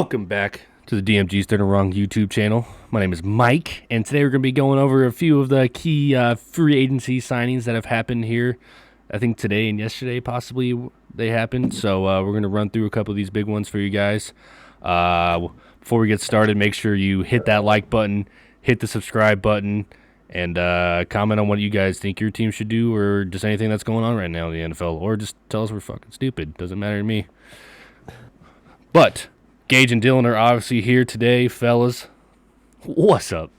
Welcome back to the DMG's Third and Wrong YouTube channel. My name is Mike, and today we're going to be going over a few of the key free agency signings that have happened here. I think today and yesterday possibly they happened, so we're going to run through a couple of these big ones for you guys. Before we get started, make sure you hit that like button, hit the subscribe button, and comment on what you guys think your team should do, or just anything that's going on right now in the NFL, or just tell us we're fucking stupid. Doesn't matter to me. But Gage and Dylan are obviously here today, fellas. What's up?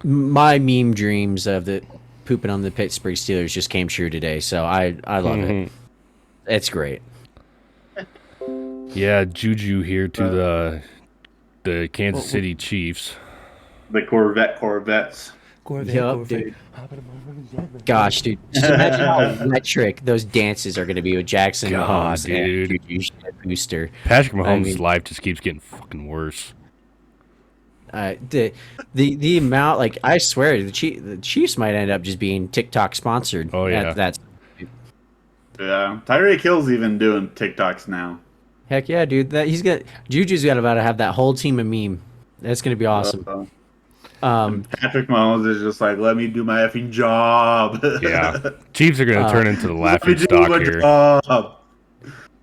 My meme dreams of the pooping on the Pittsburgh Steelers just came true today, so I love it. It's great. Yeah, JuJu here to the Kansas City Chiefs. The Corvettes. Yup, dude. Gosh, dude. Just imagine how electric those dances are going to be with Jackson Mahomes dude. and Juju Booster. Patrick Mahomes' life just keeps getting fucking worse. The amount, like, I swear, the Chiefs might end up just being TikTok sponsored. Oh, yeah. Yeah, Tyreek Hill's even doing TikToks now. Heck yeah, dude. Juju's got about to have that whole team of meme. That's going to be awesome. Patrick Mahomes is just like, let me do my effing job. Yeah. Chiefs are going to turn into the laughing stock here.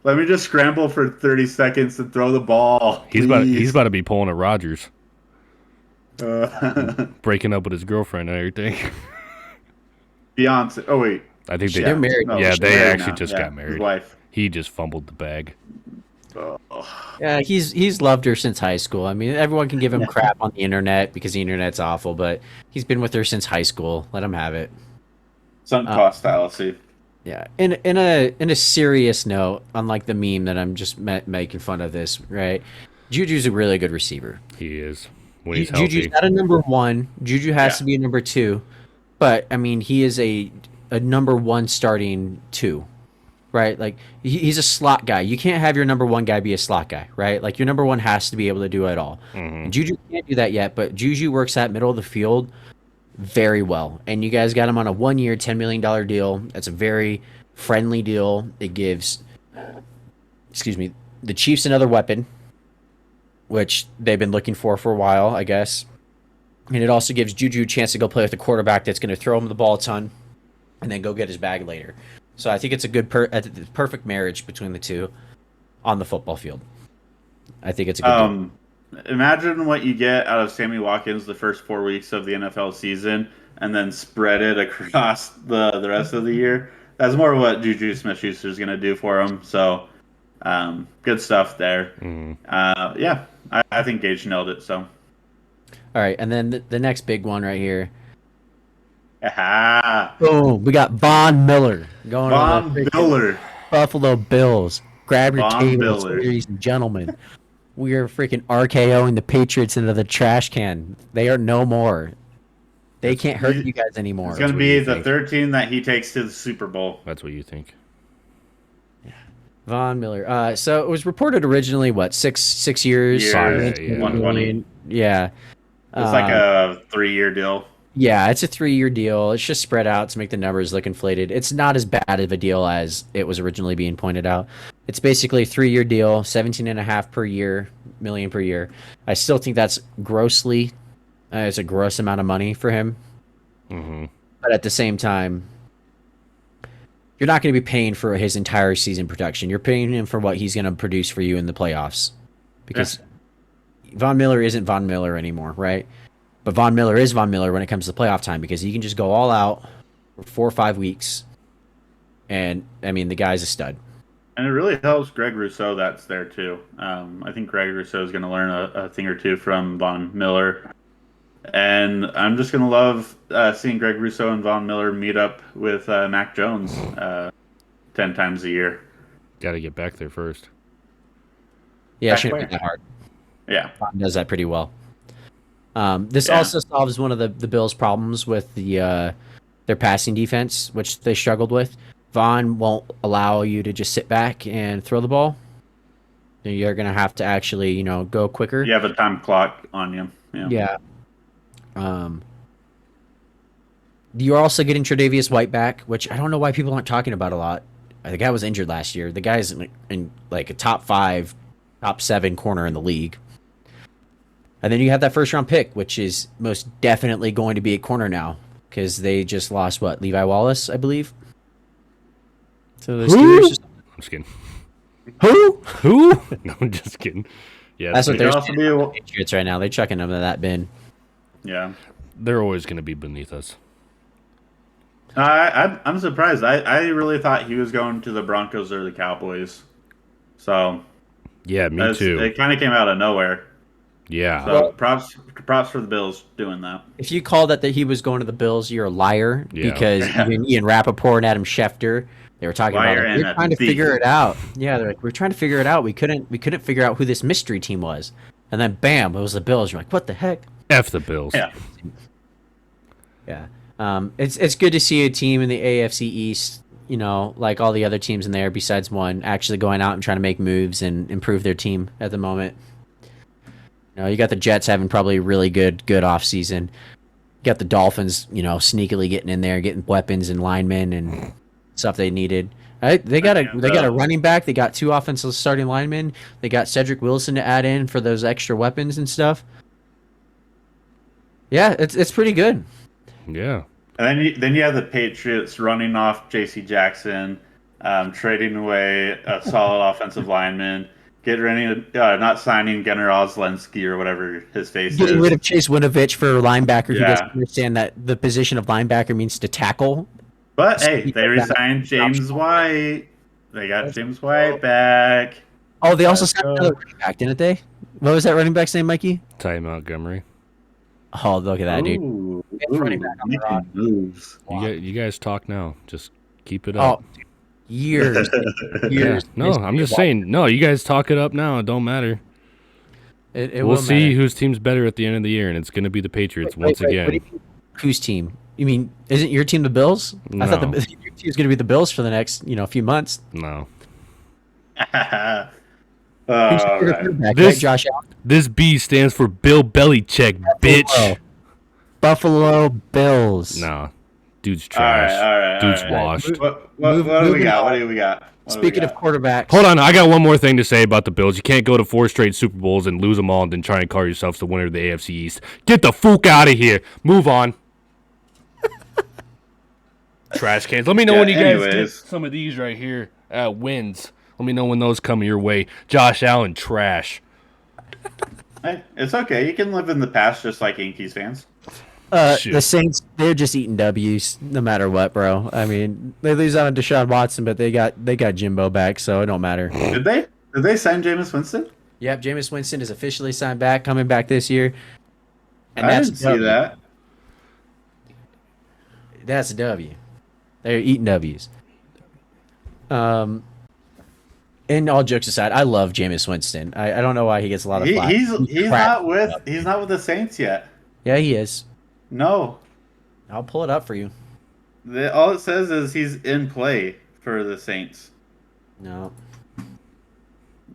Let me just scramble for 30 seconds to throw the ball. He's about to be pulling at Rodgers. Breaking up with his girlfriend and everything. Beyonce. Oh, wait. I think they're married. No, yeah, they actually just got married. His wife. He just fumbled the bag. Yeah, he's loved her since high school. I mean, everyone can give him crap on the internet because the internet's awful, but he's been with her since high school. Let him have it. Sunk cost fallacy. Yeah. In a serious note, unlike the meme that I'm just making fun of this, right? Juju's a really good receiver. He is. When he's healthy. Juju's not a number one. Juju has to be a number two, but I mean, he is a number one starting two. Right, like he's a slot guy. You can't have your number one guy be a slot guy, right? Like your number one has to be able to do it all. Juju can't do that yet, but Juju works that middle of the field very well. And you guys got him on a 1 year, $10 million deal. That's a very friendly deal. It gives, the Chiefs another weapon, which they've been looking for a while, I guess. And it also gives Juju a chance to go play with a quarterback that's going to throw him the ball a ton, and then go get his bag later. So I think it's a good, perfect marriage between the two on the football field. I think it's a good deal. Imagine what you get out of Sammy Watkins the first 4 weeks of the NFL season, and then spread it across the rest of the year. That's more what Juju Smith-Schuster is going to do for him. So, good stuff there. I think Gage nailed it. So, all right, and then the next big one right here. Boom! We got Von Miller going Von Miller, Buffalo Bills. Grab your tables, ladies and gentlemen. We are freaking RKOing the Patriots into the trash can. They are no more. They can't hurt you guys anymore. It's going to be the third team that he takes to the Super Bowl. That's what you think. Von Miller. So it was reported originally, what, six years? 120. Yeah. It's like a 3-year deal. Yeah, it's a 3-year deal. It's just spread out to make the numbers look inflated. It's not as bad of a deal as it was originally being pointed out. It's basically a 3-year deal, 17.5 million per year. I still think that's grossly, it's a gross amount of money for him. But at the same time, you're not going to be paying for his entire season production. You're paying him for what he's going to produce for you in the playoffs. Because Von Miller isn't Von Miller anymore, right? But Von Miller is Von Miller when it comes to playoff time because he can just go all out for 4 or 5 weeks. And, I mean, the guy's a stud. And it really helps Greg Rousseau that's there, too. I think Greg Rousseau is going to learn a thing or two from Von Miller. And I'm just going to love seeing Greg Rousseau and Von Miller meet up with Mac Jones 10 times a year. Got to get back there first. Yeah, it shouldn't be that hard. Yeah. Von does that pretty well. This also solves one of the Bills' problems with their passing defense, which they struggled with. Von won't allow you to just sit back and throw the ball. You're going to have to actually, go quicker. You have a time clock on you. Yeah. You're also getting Tre'Davious White back, which I don't know why people aren't talking about a lot. the guy was injured last year. The guy's in like a top 5, top 7 corner in the league. And then you have that first round pick, which is most definitely going to be a corner now because they just lost Levi Wallace, I believe. So the Steelers just... I'm just kidding. Who? No, I'm just kidding. Yeah, That's what they're also saying be- about the Patriots right now. They're chucking them in that bin. Yeah. they're always going to be beneath us. I'm surprised. I really thought he was going to the Broncos or the Cowboys. So Yeah, me too. It kind of came out of nowhere. Yeah. So props for the Bills doing that. If you called that he was going to the Bills, you're a liar. Yeah. Because even Ian Rappaport and Adam Schefter, they were talking Liar about it. and We're a trying to thief. figure it out. Yeah, they're like, we're trying to figure it out. We couldn't figure out who this mystery team was. And then bam, it was the Bills. You're like, what the heck? F the Bills. Yeah. Yeah. It's good to see a team in the AFC East, you know, like all the other teams in there besides one, actually going out and trying to make moves and improve their team at the moment. You know, you got the Jets having probably a really good offseason. You got the Dolphins, you know, sneakily getting in there, getting weapons and linemen and stuff they needed. They got a running back. They got 2 offensive starting linemen. They got Cedric Wilson to add in for those extra weapons and stuff. Yeah, it's pretty good. Yeah. And then you have the Patriots running off J.C. Jackson, trading away a solid offensive lineman, not signing Gunnar Oslenski or whatever his face Getting is. rid of Chase Winovich for a linebacker who Yeah. doesn't understand that the position of linebacker means to tackle. But hey, they resigned James White. They got James White back. Oh, they also Let's signed go. another running back, didn't they? What was that running back's name, Mikey? Ty Montgomery. Oh, look at that, dude. Ooh, It's running back on the making rock. moves. You guys talk now. Just keep it Oh, up. years. Yeah. years. No, I'm just saying. No, you guys talk it up now. It don't matter. It We'll will see matter. whose team's better at the end of the year, and it's going to be the Patriots once Wait, again. what do you mean, whose team? You mean, isn't your team the Bills? I thought No. your team was going to be the Bills for the next, few months. No. Who's All your right. quarterback, This- right, Josh Allen? This B stands for Bill Belichick, bitch. Buffalo Bills. Nah. Dude's All right, trash. all right, Dude's all right. washed. What do we Moving got? on. What do we got? Speaking of quarterbacks, Hold on, I got one more thing to say about the Bills. You can't go to 4 straight Super Bowls and lose them all and then try and call yourselves the winner of the AFC East. Get the fuck out of here. Move on. Trash cans. Let me know Yeah, when you guys get anyways. some of these right here wins. Let me know when those come your way. Josh Allen, trash. Hey, it's okay. You can live in the past just like Yankees fans. Shoot. the Saints, they're just eating W's no matter what, bro. I mean, they lose out on Deshaun Watson, but they got Jimbo back, so it don't matter. Did they sign Jameis Winston? Yep, Jameis Winston is officially signed back, coming back this year. And I that's didn't see that. That's a W. They're eating W's. And all jokes aside, I love Jameis Winston. I don't know why he gets a lot of flack. He's crap. not with the Saints yet. Yeah, he is. No. I'll pull it up for you. All it says is he's in play for the Saints. No.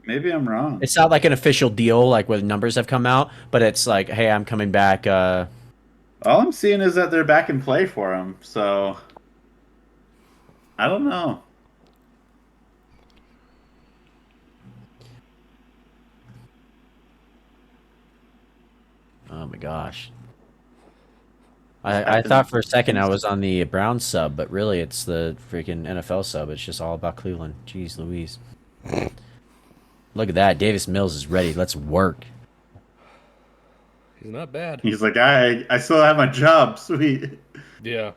Maybe I'm wrong. It's not like an official deal, like where the numbers have come out, but it's like, hey, I'm coming back. All I'm seeing is that they're back in play for him. So I don't know. Oh my gosh. I thought for a second I was on the Browns sub, but really it's the freaking NFL sub. It's just all about Cleveland. Jeez Louise. Look at that. Davis Mills is ready. Let's work. He's not bad. He's like, I still have my job. Sweet. Yeah.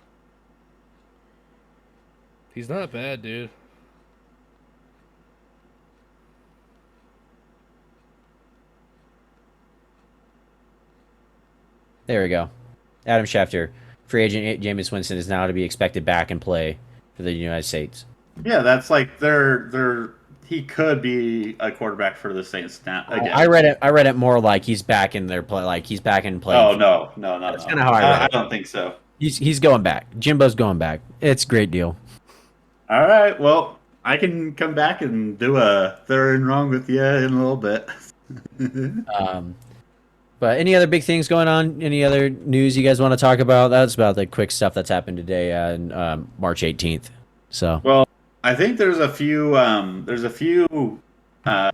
He's not bad, dude. There we go. Adam Schefter. Free agent Jameis Winston is now to be expected back and play for the United States. Yeah, that's like he could be a quarterback for the Saints now. Again. I read it more like he's back in their play, like he's back in play. Oh no. That's kinda how I read I it. don't think so. He's going back. Jimbo's going back. It's a great deal. All right, well, I can come back and do a third and wrong with you in a little bit. But any other big things going on? Any other news you guys want to talk about? That's about the quick stuff that's happened today on March 18th. So Well, I think there's a few uh,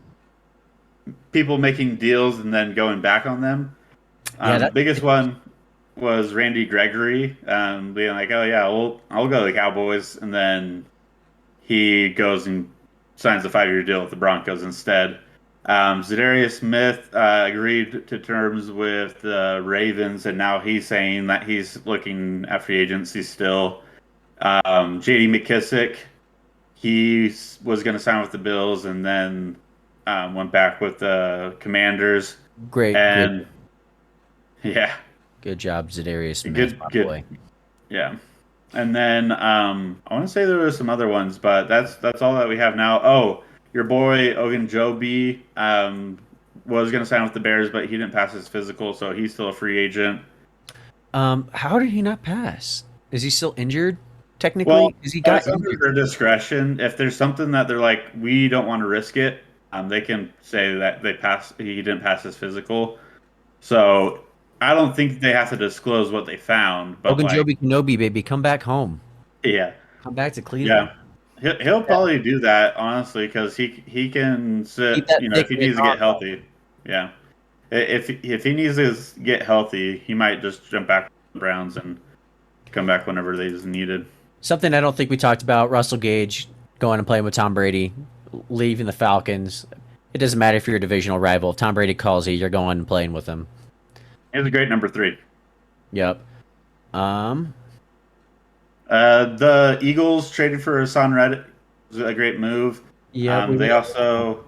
people making deals and then going back on them. Yeah, that Biggest one was Randy Gregory, being like, "Oh yeah, I'll go to the Cowboys," and then he goes and signs a 5-year deal with the Broncos instead. Zadarius Smith agreed to terms with the Ravens, and now he's saying that he's looking at free agency still. J.D. McKissick, was going to sign with the Bills, and then went back with the Commanders. great. And yeah, Good job, Zadarius Smith, good, my good, boy. yeah. And then I want to say there were some other ones, but that's all that we have now. Oh, your boy Ogunjobi was going to sign with the Bears, but he didn't pass his physical, so he's still a free agent. How did he not pass? Is he still injured? Well, Technically, because he got that's under injured. their discretion. If there's something that they're like, we don't want to risk it, they can say that he didn't pass his physical. So I don't think they have to disclose what they found, but like, Ogunjobi Kenobi, baby, come back home. yeah, Come back to Cleveland. yeah. He'll probably do that honestly because he can Keep sit. that If thick he Nick needs to get on. healthy, yeah. If he needs to get healthy, he might just jump back to the Browns and come back whenever they is needed. Something I don't think we talked about: Russell Gage going and playing with Tom Brady, leaving the Falcons. It doesn't matter if you're a divisional rival. If Tom Brady calls you, you're going and playing with him. He's a great number 3. Yep. Um. The Eagles traded for Hassan Reddick. It was a great move. Yeah. They also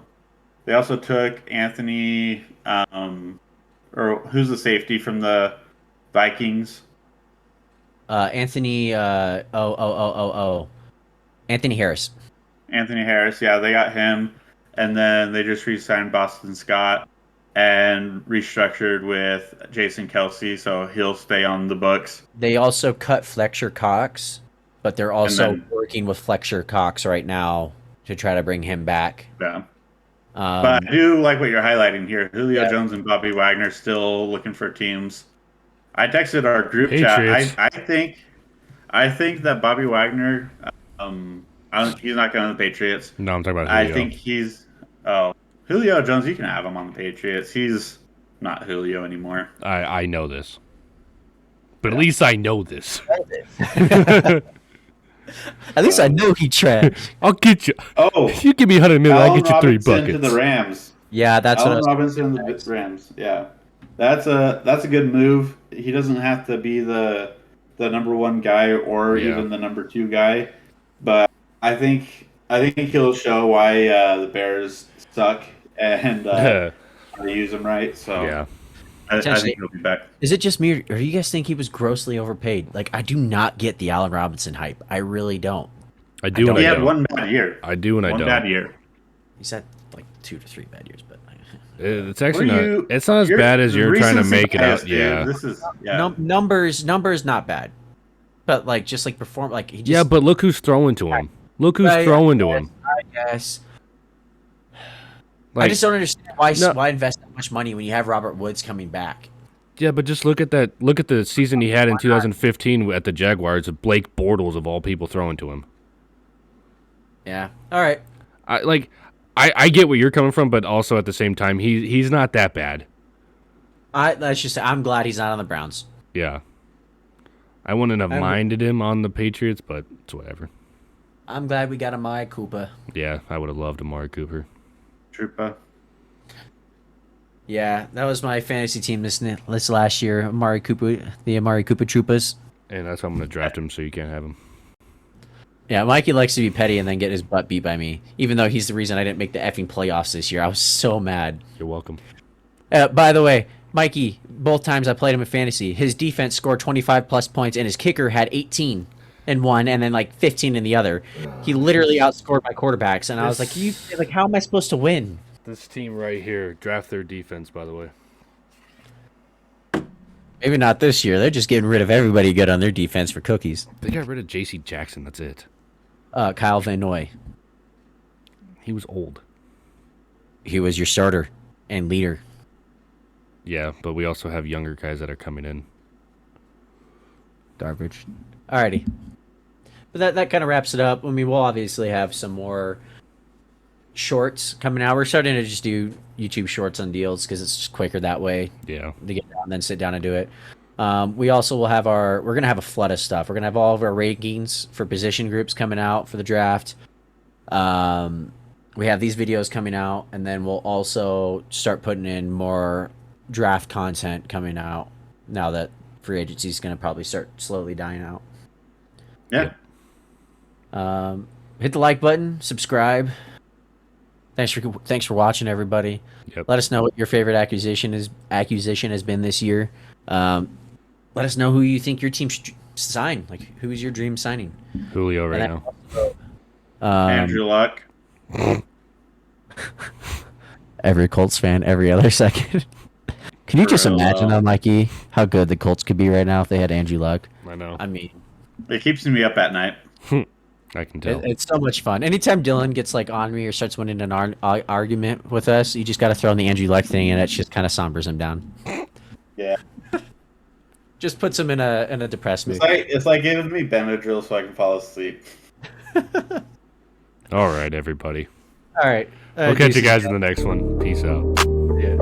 took Anthony, or who's the safety from the Vikings? Anthony. Anthony Harris. Anthony Harris. Yeah, they got him, and then they just re-signed Boston Scott and restructured with Jason Kelsey, so he'll stay on the books. They also cut Fletcher Cox, but they're And also then, working with Fletcher Cox right now to try to bring him back. yeah. But Um, I do like what you're highlighting here. Julio yeah, Jones and Bobby Wagner still looking for teams. I texted our group chat. Patriots. I think that Bobby Wagner, he's not going to the Patriots. No, I'm talking about I Julio. think oh, Julio Jones. You can have him on the Patriots. He's not Julio anymore. I know this, but Yeah. at least I know this. at least I know he trash. I'll get you. Oh, You give me 100 million, I'll Allen get you 3 Robinson to the buckets. Rams. Yeah, that's what I Allen was. Robinson to the Rams. Yeah, that's a good move. He doesn't have to be the number 1 guy or Yeah. even the number 2 guy, but I think he'll show why the Bears suck and how to use them right. So Yeah, I Potentially. think he'll be back. Is it just me, or do you guys think he was grossly overpaid? Like, I do not get the Allen Robinson hype. I really don't. I do and He I had don't. one bad year. I do and I One don't. bad year. He's had like 2 to 3 bad years, but It's actually Were you- not. It's not as you're bad as you're trying to recency make it bias, out. dude. Yeah. This is numbers not bad, but like just like perform like he just, Yeah, but look who's throwing to him. Look who's Right, throwing to him. I guess. I Like, just don't understand why No. why invest that much money when you have Robert Woods coming back. yeah, but just look at that. Look at the season he had in 2015 at the Jaguars. With Blake Bortles of all people throwing to him. Yeah. All right. I get where you're coming from, but also at the same time, he's not that bad. Let's just say I'm glad he's not on the Browns. Yeah. I wouldn't have I'm- minded him on the Patriots, but it's whatever. I'm glad we got Amari Cooper. Yeah, I would have loved Amari Cooper. Troopa. Yeah, that was my fantasy team this last year. Amari Cooper, the Amari Cooper Troopers. And that's why I'm going to draft him so you can't have him. Yeah, Mikey likes to be petty and then get his butt beat by me, even though he's the reason I didn't make the effing playoffs this year. I was so mad. You're welcome. By the way, Mikey, both times I played him in fantasy, his defense scored 25 plus points and his kicker had 18 in one and then like 15 in the other. He literally outscored my quarterbacks, and I was like, how am I supposed to win? This team right here, draft their defense, by the way. Maybe not this year. They're just getting rid of everybody good on their defense for cookies. They got rid of J.C. Jackson. That's it. Kyle Van Noy, He was old. he was your starter and leader. Yeah, but we also have younger guys that are coming in. Garbage. Alrighty. But that kind of wraps it up. I mean, we'll obviously have some more shorts coming out. We're starting to just do YouTube shorts on deals because it's just quicker that way. Yeah. To get down and then sit down and do it. We also will have we're going to have a flood of stuff. We're going to have all of our rankings for position groups coming out for the draft. We have these videos coming out, and then we'll also start putting in more draft content coming out now that free agency is going to probably start slowly dying out. Yeah. Hit the like button, subscribe. Thanks for watching, everybody. Yep. Let us know what your favorite acquisition has been this year. Let us know who you think your team should sign. Like, who is your dream signing? Julio right now. Andrew Luck. Every Colts fan, every other second. Can you just imagine, though, Mikey, how good the Colts could be right now if they had Andrew Luck? I know. I mean, It keeps me up at night. I can tell. it's so much fun. Anytime Dylan gets like on me or starts winning an argument with us, you just got to throw in the Andrew Luck thing, and it just kind of sombers him down. Yeah. Just puts him in a depressed mood. It's like giving me Benadryl so I can fall asleep. All right, everybody. All right. We'll catch you guys in the next one. Peace out. Yeah.